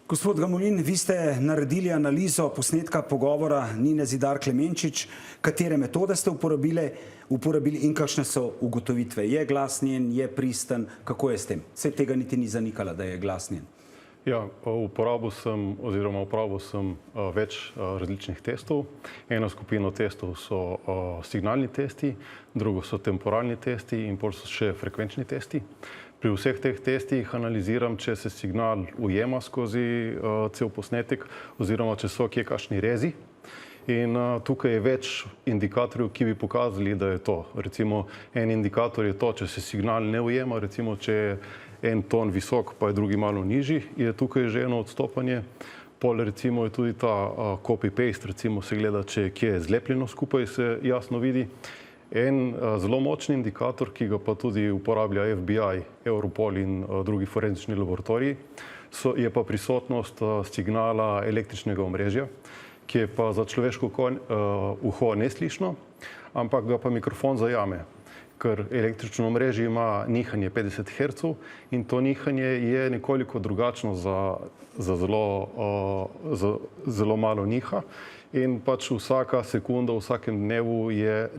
Gospod Gamulin, vi ste naredili analizo posnetka pogovora Nine Zidar Klemenčič. Katere metode ste uporabili in kakšne so ugotovitve? Je glas njen, je pristen, kako je s tem? Vse tega niti ni zanikala, da je glas njen. Ja, uporabil sem več različnih testov. Ena skupina testov so signalni testi, drugo so temporalni testi in pol so še frekvenčni testi. Pri vseh teh testih analiziram, če se signal ujema skozi cel posnetek oziroma če so kje kakšni rezi. In tukaj je več indikatorjev, ki bi pokazali, da je to. Recimo, en indikator je to, če se signal ne ujema, recimo, če je en ton visok, pa je drugi malo nižji, je tukaj že eno odstopanje. Pol recimo je tudi ta copy-paste, recimo se gleda, če je kje zlepljeno skupaj, se jasno vidi. En zelo močni indikator, ki ga pa tudi uporablja FBI, Europol in drugi forenzični laboratoriji, je pa prisotnost signala električnega omrežja, ki je pa za človeško uho neslišno, ampak ga pa mikrofon zajame. Ker električno omrežje ima nihanje 50 Hz in to nihanje je nekoliko drugačno za zelo malo niha in pač vsaka sekunda v vsakem dnevu je